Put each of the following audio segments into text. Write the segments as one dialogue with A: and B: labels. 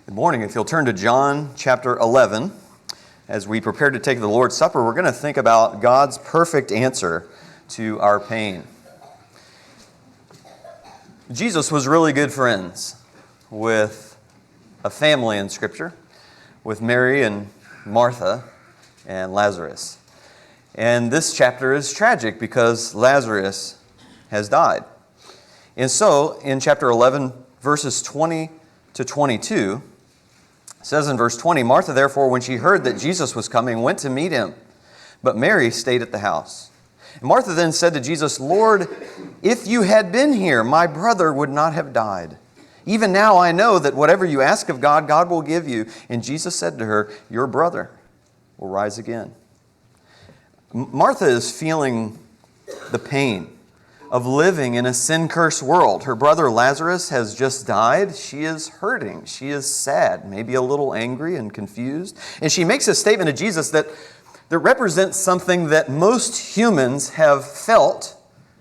A: Good morning. If you'll turn to John chapter 11, as we prepare to take the Lord's Supper, we're going to think about God's perfect answer to our pain. Jesus was really good friends with a family in Scripture, with Mary and Martha and Lazarus. And this chapter is tragic because Lazarus has died. And so, in chapter 11, verses 20 to 22, it says in verse 20, Martha, therefore, when she heard that Jesus was coming, went to meet him. But Mary stayed at the house. And Martha then said to Jesus, Lord, if you had been here, my brother would not have died. Even now I know that whatever you ask of God, God will give you. And Jesus said to her, your brother will rise again. Martha is feeling the pain of living in a sin-cursed world. Her brother Lazarus has just died. She is hurting. She is sad, maybe a little angry and confused. And she makes a statement to Jesus that represents something that most humans have felt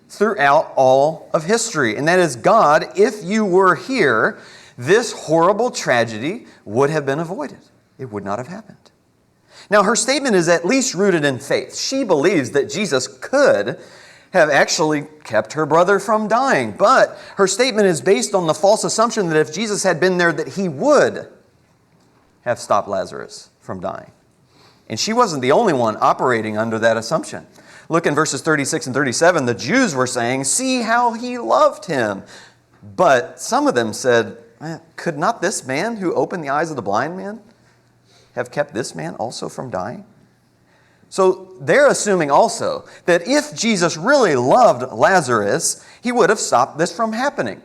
A: throughout all of history. And that is, God, if you were here, this horrible tragedy would have been avoided. It would not have happened. Now, her statement is at least rooted in faith. She believes that Jesus could have actually kept her brother from dying. But her statement is based on the false assumption that if Jesus had been there, that he would have stopped Lazarus from dying. And she wasn't the only one operating under that assumption. Look in verses 36 and 37. The Jews were saying, see how he loved him. But some of them said, could not this man who opened the eyes of the blind man have kept this man also from dying? So they're assuming also that if Jesus really loved Lazarus, he would have stopped this from happening.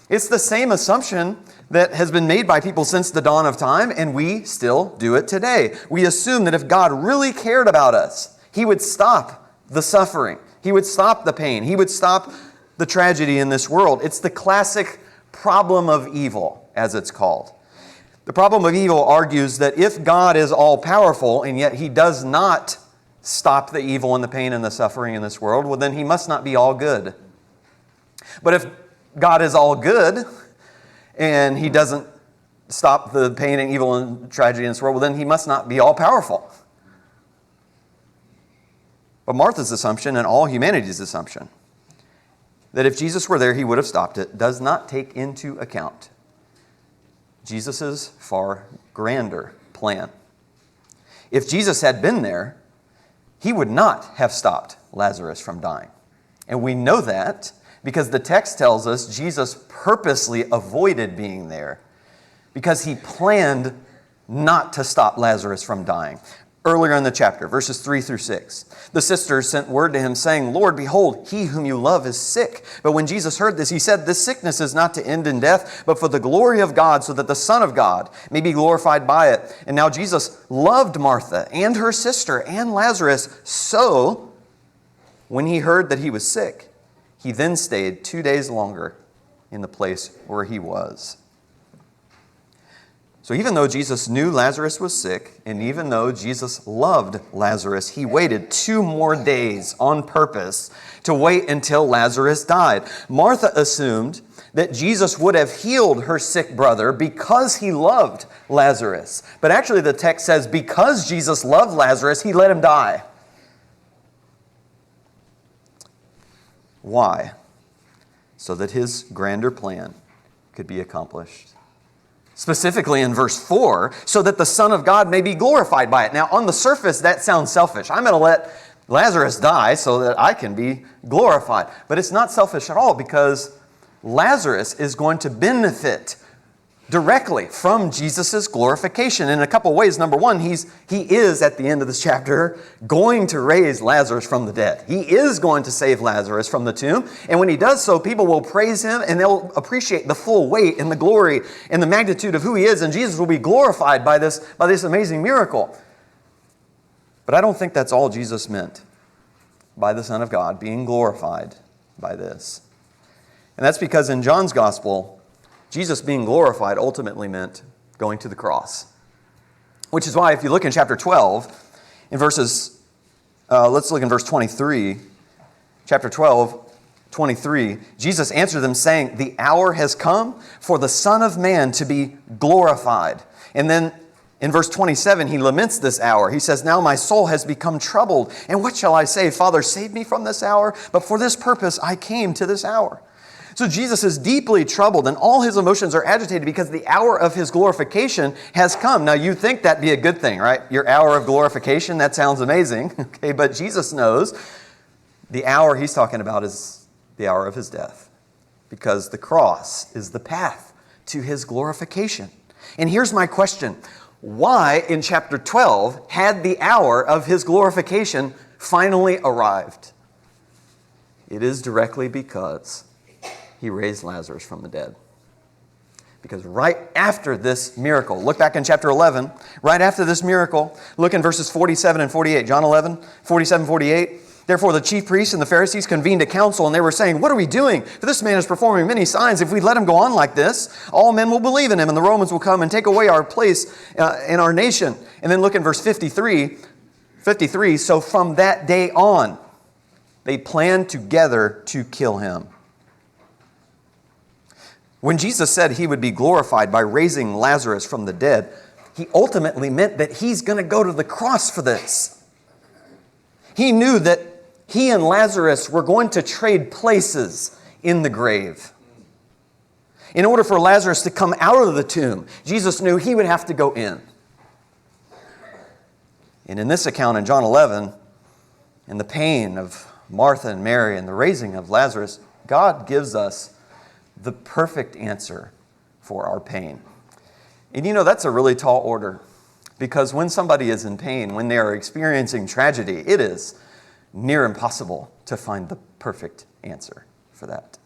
A: It's the same assumption that has been made by people since the dawn of time, and we still do it today. We assume that if God really cared about us, he would stop the suffering. He would stop the pain. He would stop the tragedy in this world. It's the classic problem of evil, as it's called. The problem of evil argues that if God is all-powerful and yet he does not stop the evil and the pain and the suffering in this world, well, then he must not be all good. But if God is all good and he doesn't stop the pain and evil and tragedy in this world, well, then he must not be all-powerful. But Martha's assumption and all humanity's assumption that if Jesus were there, he would have stopped it, does not take into account Jesus' far grander plan. If Jesus had been there, he would not have stopped Lazarus from dying. And we know that because the text tells us Jesus purposely avoided being there because he planned not to stop Lazarus from dying. Earlier in the chapter, verses 3 through 6, the sisters sent word to him saying, Lord, behold, he whom you love is sick. But when Jesus heard this, he said, this sickness is not to end in death, but for the glory of God, so that the Son of God may be glorified by it. And now Jesus loved Martha and her sister and Lazarus. So when he heard that he was sick, he then stayed 2 days longer in the place where he was. So even though Jesus knew Lazarus was sick, and even though Jesus loved Lazarus, he waited 2 more days on purpose to wait until Lazarus died. Martha assumed that Jesus would have healed her sick brother because he loved Lazarus. But actually the text says because Jesus loved Lazarus, he let him die. Why? So that his grander plan could be accomplished. Specifically in verse 4, so that the Son of God may be glorified by it. Now, on the surface, that sounds selfish. I'm going to let Lazarus die so that I can be glorified. But it's not selfish at all because Lazarus is going to benefit directly from Jesus' glorification in a couple ways. Number one, he is, at the end of this chapter, going to raise Lazarus from the dead. He is going to save Lazarus from the tomb. And when he does so, people will praise him and they'll appreciate the full weight and the glory and the magnitude of who he is. And Jesus will be glorified by this amazing miracle. But I don't think that's all Jesus meant by the Son of God being glorified by this. And that's because in John's Gospel, Jesus being glorified ultimately meant going to the cross. Which is why if you look in chapter 12, in let's look in verse 23. Chapter 12, 23, Jesus answered them saying, "The hour has come for the Son of Man to be glorified." And then in verse 27, he laments this hour. He says, "Now my soul has become troubled. And what shall I say? Father, save me from this hour. But for this purpose I came to this hour." So Jesus is deeply troubled, and all his emotions are agitated because the hour of his glorification has come. Now, you'd think that'd be a good thing, right? Your hour of glorification, that sounds amazing. Okay, but Jesus knows the hour he's talking about is the hour of his death, because the cross is the path to his glorification. And here's my question. Why, in chapter 12, had the hour of his glorification finally arrived? It is directly because he raised Lazarus from the dead. Because right after this miracle, look back in chapter 11, right after this miracle, look in verses 47 and 48. John 11, 47, 48. "Therefore the chief priests and the Pharisees convened a council, and they were saying, 'What are we doing? For this man is performing many signs. If we let him go on like this, all men will believe in him, and the Romans will come and take away our place in our nation.'" And then look in verse 53. "So from that day on, they planned together to kill him." When Jesus said he would be glorified by raising Lazarus from the dead, he ultimately meant that he's going to go to the cross for this. He knew that he and Lazarus were going to trade places in the grave. In order for Lazarus to come out of the tomb, Jesus knew he would have to go in. And in this account in John 11, in the pain of Martha and Mary and the raising of Lazarus, God gives us the perfect answer for our pain. And you know, that's a really tall order, because when somebody is in pain, when they are experiencing tragedy, it is near impossible to find the perfect answer for that.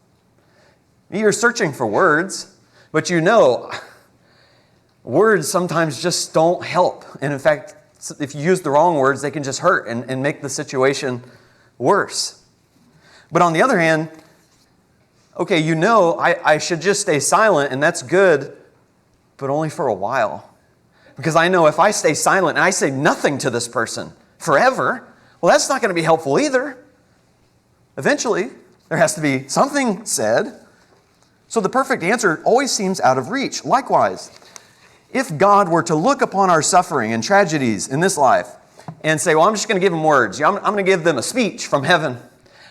A: You're searching for words, but you know, words sometimes just don't help. And in fact, if you use the wrong words, they can just hurt and make the situation worse. But on the other hand, okay, you know, I should just stay silent, and that's good, but only for a while. Because I know if I stay silent and I say nothing to this person forever, well, that's not going to be helpful either. Eventually, there has to be something said. So the perfect answer always seems out of reach. Likewise, if God were to look upon our suffering and tragedies in this life and say, well, I'm just going to give them words. I'm going to give them a speech from heaven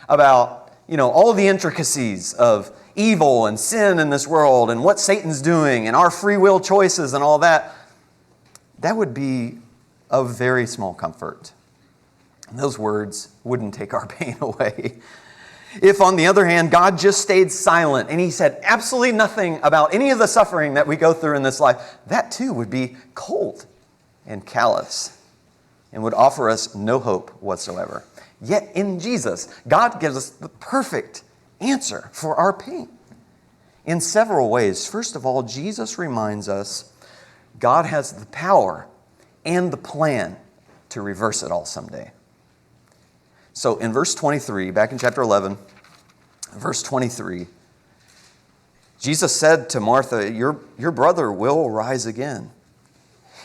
A: about all the intricacies of evil and sin in this world and what Satan's doing and our free will choices and all that, that would be of very small comfort. And those words wouldn't take our pain away. If, on the other hand, God just stayed silent and he said absolutely nothing about any of the suffering that we go through in this life, that too would be cold and callous and would offer us no hope whatsoever. Yet in Jesus, God gives us the perfect answer for our pain in several ways. First of all, Jesus reminds us God has the power and the plan to reverse it all someday. So in verse 23, back in chapter 11, verse 23, Jesus said to Martha, your brother will rise again.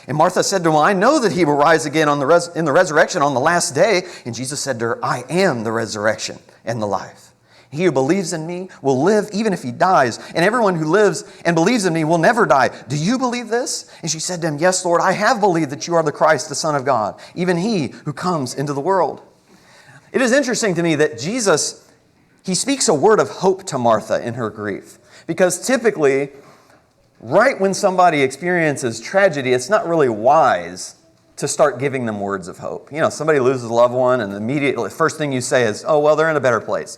A: And Martha said to him, I know that he will rise again in the resurrection on the last day. And Jesus said to her, I am the resurrection and the life. He who believes in me will live even if he dies. And everyone who lives and believes in me will never die. Do you believe this? And she said to him, Yes, Lord, I have believed that you are the Christ, the Son of God, even he who comes into the world. It is interesting to me that Jesus, he speaks a word of hope to Martha in her grief. Because typically, right when somebody experiences tragedy, it's not really wise to start giving them words of hope. Somebody loses a loved one and immediately the first thing you say is, oh, well, they're in a better place.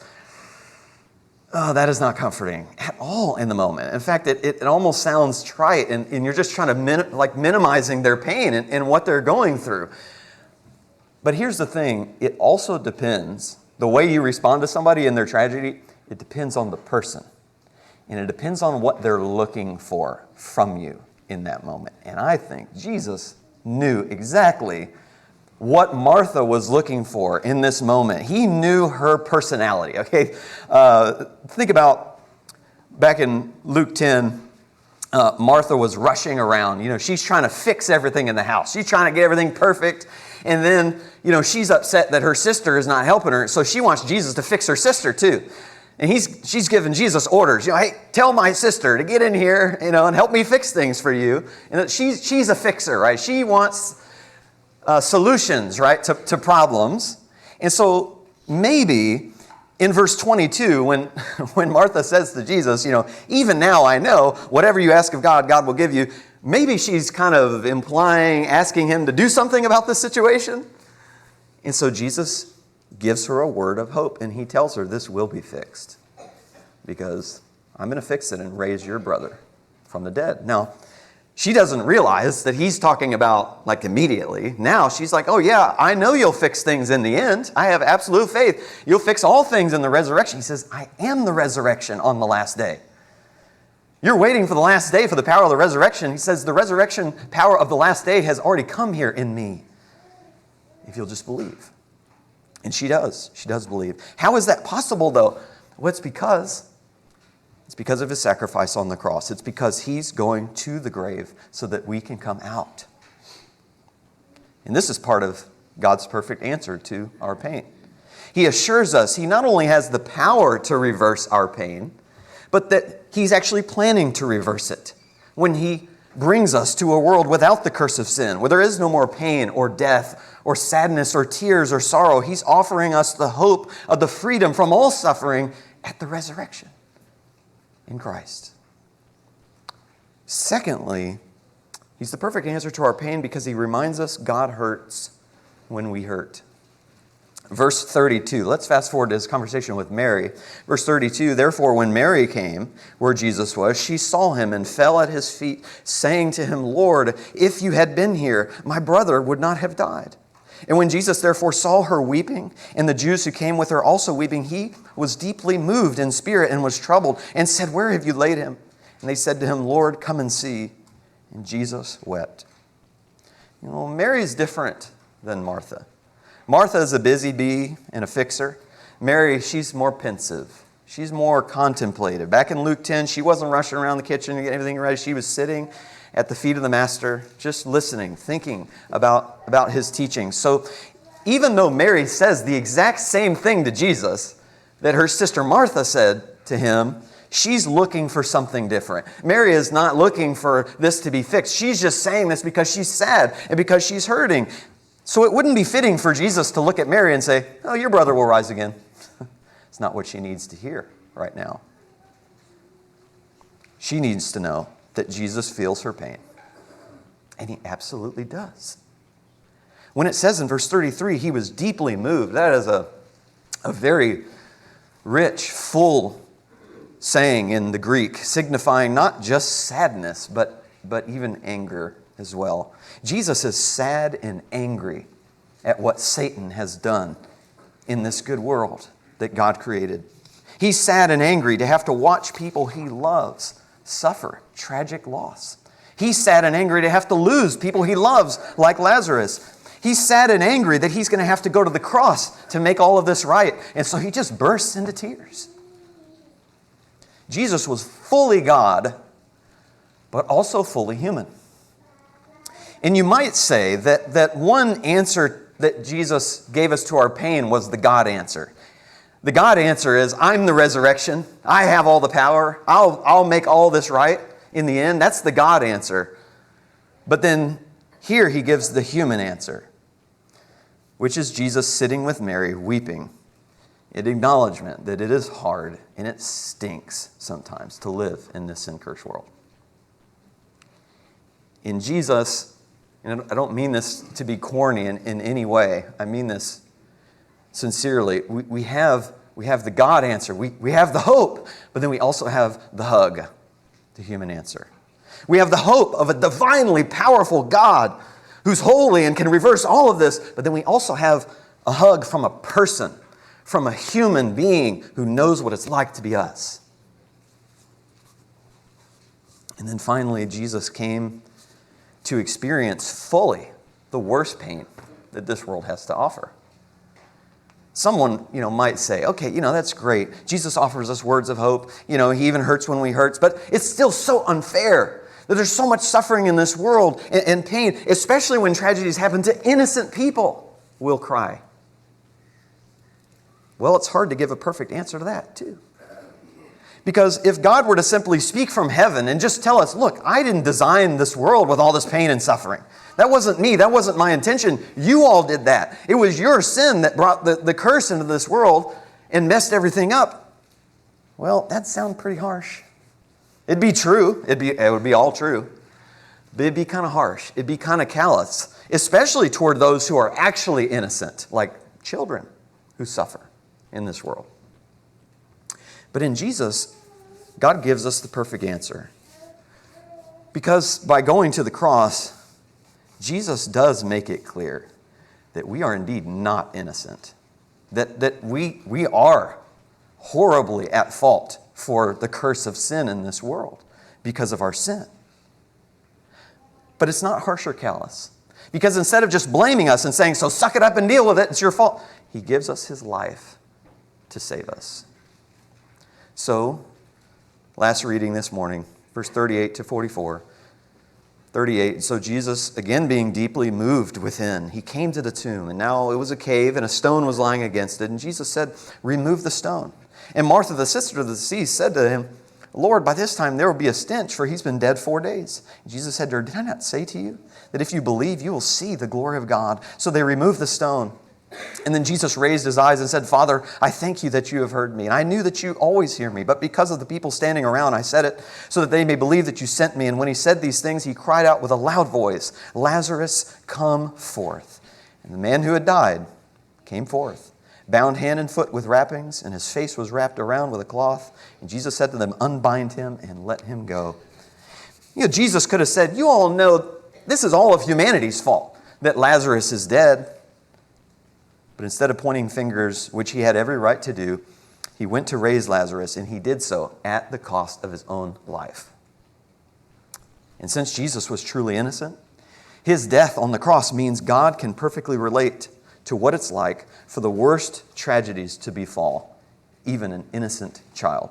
A: Oh, that is not comforting at all in the moment. In fact, it almost sounds trite and you're just trying to minimizing their pain and what they're going through. But here's the thing. It also depends. The way you respond to somebody in their tragedy, it depends on the person. And it depends on what they're looking for from you in that moment. And I think Jesus knew exactly what Martha was looking for in this moment. He knew her personality. Okay, think about back in Luke 10, Martha was rushing around. She's trying to fix everything in the house. She's trying to get everything perfect. And then, she's upset that her sister is not helping her. So she wants Jesus to fix her sister too. And she's giving Jesus orders. Hey, tell my sister to get in here, and help me fix things for you. And she's a fixer, right? She wants solutions, right, to problems. And so maybe in verse 22, when Martha says to Jesus, even now I know whatever you ask of God, God will give you. Maybe she's kind of asking him to do something about this situation. And so Jesus gives her a word of hope, and he tells her this will be fixed because I'm going to fix it and raise your brother from the dead. Now, she doesn't realize that he's talking about immediately. Now she's like, oh yeah, I know you'll fix things in the end. I have absolute faith. You'll fix all things in the resurrection. He says, I am the resurrection on the last day. You're waiting for the last day for the power of the resurrection. He says the resurrection power of the last day has already come here in me. If you'll just believe. And she does. She does believe. How is that possible, though? Well, it's because of his sacrifice on the cross. It's because he's going to the grave so that we can come out. And this is part of God's perfect answer to our pain. He assures us he not only has the power to reverse our pain, but that he's actually planning to reverse it when he brings us to a world without the curse of sin, where there is no more pain or death or sadness or tears or sorrow. He's offering us the hope of the freedom from all suffering at the resurrection in Christ. Secondly, he's the perfect answer to our pain because he reminds us God hurts when we hurt. Verse 32, let's fast forward to his conversation with Mary. Verse 32, therefore when Mary came where Jesus was, she saw him and fell at his feet, saying to him, Lord, if you had been here, my brother would not have died. And when Jesus therefore saw her weeping, and the Jews who came with her also weeping, he was deeply moved in spirit and was troubled, and said, where have you laid him? And they said to him, Lord, come and see. And Jesus wept. Mary's different than Martha. Martha is a busy bee and a fixer. Mary, she's more pensive. She's more contemplative. Back in Luke 10, she wasn't rushing around the kitchen to get everything ready. She was sitting at the feet of the Master, just listening, thinking about his teaching. So even though Mary says the exact same thing to Jesus that her sister Martha said to him, she's looking for something different. Mary is not looking for this to be fixed. She's just saying this because she's sad and because she's hurting. So it wouldn't be fitting for Jesus to look at Mary and say, oh, your brother will rise again. It's not what she needs to hear right now. She needs to know that Jesus feels her pain. And he absolutely does. When it says in verse 33, he was deeply moved, that is a very rich, full saying in the Greek, signifying not just sadness, but even anger as well. Jesus is sad and angry at what Satan has done in this good world that God created. He's sad and angry to have to watch people he loves suffer tragic loss. He's sad and angry to have to lose people he loves, like Lazarus. He's sad and angry that he's going to have to go to the cross to make all of this right. And so he just bursts into tears. Jesus was fully God, but also fully human. And you might say that one answer that Jesus gave us to our pain was the God answer. The God answer is, I'm the resurrection. I have all the power. I'll make all this right in the end. That's the God answer. But then here he gives the human answer, which is Jesus sitting with Mary weeping in acknowledgement that it is hard and it stinks sometimes to live in this sin-cursed world. In Jesus, and I don't mean this to be corny in any way. I mean this sincerely. We have the God answer. We have the hope, but then we also have the hug, the human answer. We have the hope of a divinely powerful God who's holy and can reverse all of this, but then we also have a hug from a person, from a human being who knows what it's like to be us. And then finally, Jesus came to experience fully the worst pain that this world has to offer. Someone, might say, okay, that's great. Jesus offers us words of hope. He even hurts when we hurt, but it's still so unfair that there's so much suffering in this world and pain, especially when tragedies happen to innocent people, we'll cry. Well, it's hard to give a perfect answer to that, too. Because if God were to simply speak from heaven and just tell us, look, I didn't design this world with all this pain and suffering. That wasn't me. That wasn't my intention. You all did that. It was your sin that brought the curse into this world and messed everything up. Well, that'd sound pretty harsh. It'd be true. It would be all true. But it'd be kind of harsh. It'd be kind of callous, especially toward those who are actually innocent, like children who suffer in this world. But in Jesus, God gives us the perfect answer. Because by going to the cross, Jesus does make it clear that we are indeed not innocent. That we are horribly at fault for the curse of sin in this world because of our sin. But it's not harsh or callous. Because instead of just blaming us and saying, so suck it up and deal with it, it's your fault, He gives us His life to save us. So, last reading this morning, verse 38 to 44. 38, so Jesus, again being deeply moved within, He came to the tomb, and now it was a cave, and a stone was lying against it. And Jesus said, remove the stone. And Martha, the sister of the deceased, said to Him, Lord, by this time there will be a stench, for he's been dead 4 days. And Jesus said to her, did I not say to you that if you believe, you will see the glory of God? So they removed the stone. And then Jesus raised His eyes and said, Father, I thank You that You have heard me. And I knew that You always hear me. But because of the people standing around, I said it so that they may believe that You sent me. And when He said these things, He cried out with a loud voice, Lazarus, come forth. And the man who had died came forth, bound hand and foot with wrappings, and his face was wrapped around with a cloth. And Jesus said to them, unbind him and let him go. You know, Jesus could have said, you all know this is all of humanity's fault, that Lazarus is dead. But instead of pointing fingers, which He had every right to do, He went to raise Lazarus, and He did so at the cost of His own life. And since Jesus was truly innocent, His death on the cross means God can perfectly relate to what it's like for the worst tragedies to befall even an innocent child.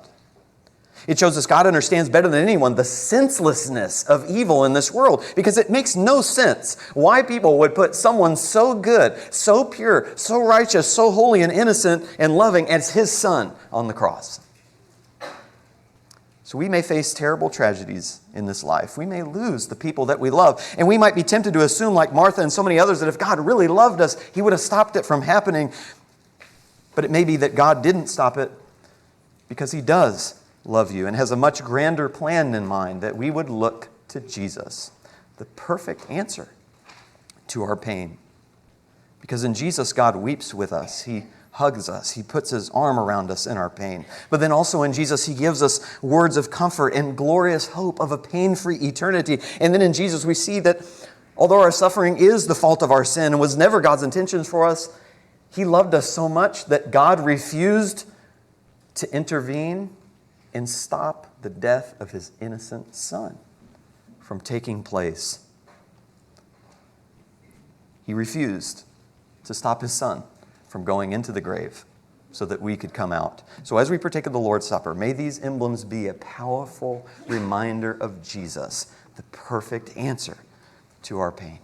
A: It shows us God understands better than anyone the senselessness of evil in this world, because it makes no sense why people would put someone so good, so pure, so righteous, so holy and innocent and loving as His Son on the cross. So we may face terrible tragedies in this life. We may lose the people that we love. And we might be tempted to assume, like Martha and so many others, that if God really loved us, He would have stopped it from happening. But it may be that God didn't stop it because He does love you and has a much grander plan in mind, that we would look to Jesus, the perfect answer to our pain. Because in Jesus, God weeps with us. He hugs us. He puts His arm around us in our pain. But then also in Jesus, He gives us words of comfort and glorious hope of a pain-free eternity. And then in Jesus, we see that although our suffering is the fault of our sin and was never God's intentions for us, He loved us so much that God refused to intervene and stop the death of His innocent Son from taking place. He refused to stop His Son from going into the grave so that we could come out. So as we partake of the Lord's Supper, may these emblems be a powerful reminder of Jesus, the perfect answer to our pain.